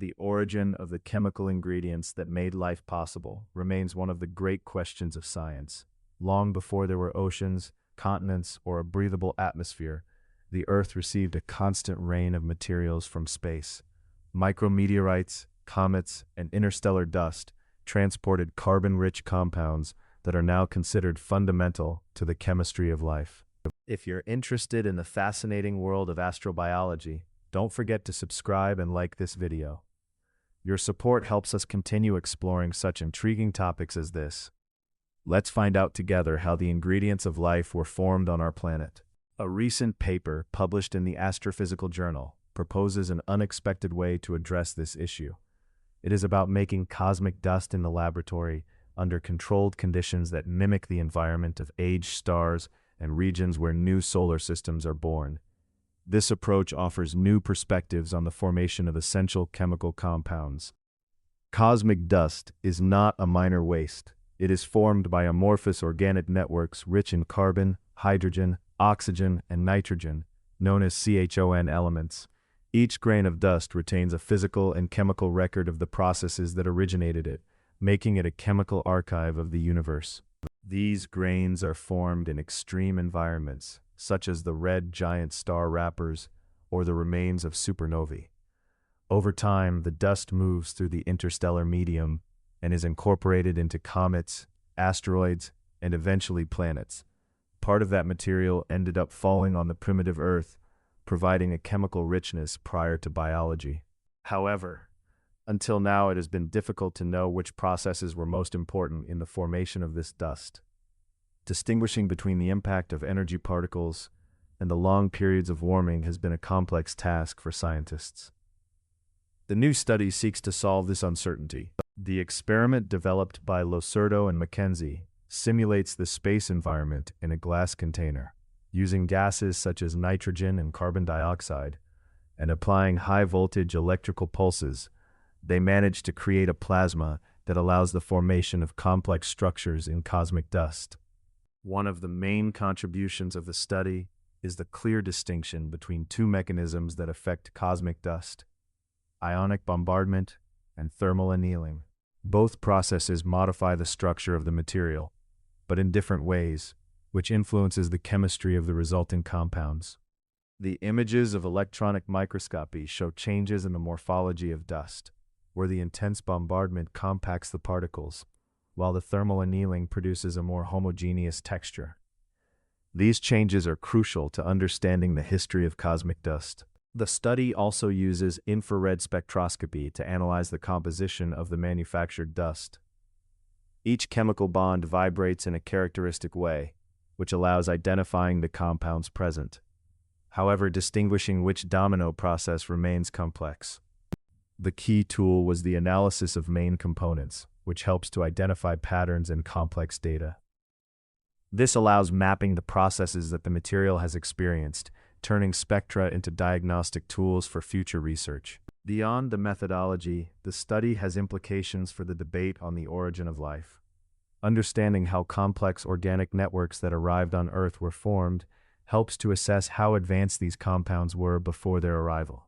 The origin of the chemical ingredients that made life possible remains one of the great questions of science. Long before there were oceans, continents, or a breathable atmosphere, the Earth received a constant rain of materials from space. Micrometeorites, comets, and interstellar dust transported carbon-rich compounds that are now considered fundamental to the chemistry of life. If you're interested in the fascinating world of astrobiology, don't forget to subscribe and like this video. Your support helps us continue exploring such intriguing topics as this. Let's find out together how the ingredients of life were formed on our planet. A recent paper published in the Astrophysical Journal proposes an unexpected way to address this issue. It is about making cosmic dust in the laboratory under controlled conditions that mimic the environment of aged stars and regions where new solar systems are born. This approach offers new perspectives on the formation of essential chemical compounds. Cosmic dust is not a minor waste. It is formed by amorphous organic networks rich in carbon, hydrogen, oxygen, and nitrogen, known as CHON elements. Each grain of dust retains a physical and chemical record of the processes that originated it, making it a chemical archive of the universe. These grains are formed in extreme environments, such as the red giant star wrappers or the remains of supernovae. Over time, the dust moves through the interstellar medium and is incorporated into comets, asteroids, and eventually planets. Part of that material ended up falling on the primitive Earth, providing a chemical richness prior to biology. However, until now it has been difficult to know which processes were most important in the formation of this dust. Distinguishing between the impact of energy particles and the long periods of warming has been a complex task for scientists. The new study seeks to solve this uncertainty. The experiment developed by Losurdo and Mackenzie simulates the space environment in a glass container, using gases such as nitrogen and carbon dioxide, and applying high-voltage electrical pulses. They manage to create a plasma that allows the formation of complex structures in cosmic dust. One of the main contributions of the study is the clear distinction between two mechanisms that affect cosmic dust: ionic bombardment and thermal annealing. Both processes modify the structure of the material, but in different ways, which influences the chemistry of the resulting compounds. The images of electronic microscopy show changes in the morphology of dust, where the intense bombardment compacts the particles, while the thermal annealing produces a more homogeneous texture. These changes are crucial to understanding the history of cosmic dust. The study also uses infrared spectroscopy to analyze the composition of the manufactured dust. Each chemical bond vibrates in a characteristic way, which allows identifying the compounds present. However, distinguishing which domino process remains complex. The key tool was the analysis of main components, which helps to identify patterns in complex data. This allows mapping the processes that the material has experienced, turning spectra into diagnostic tools for future research. Beyond the methodology, the study has implications for the debate on the origin of life. Understanding how complex organic networks that arrived on Earth were formed helps to assess how advanced these compounds were before their arrival.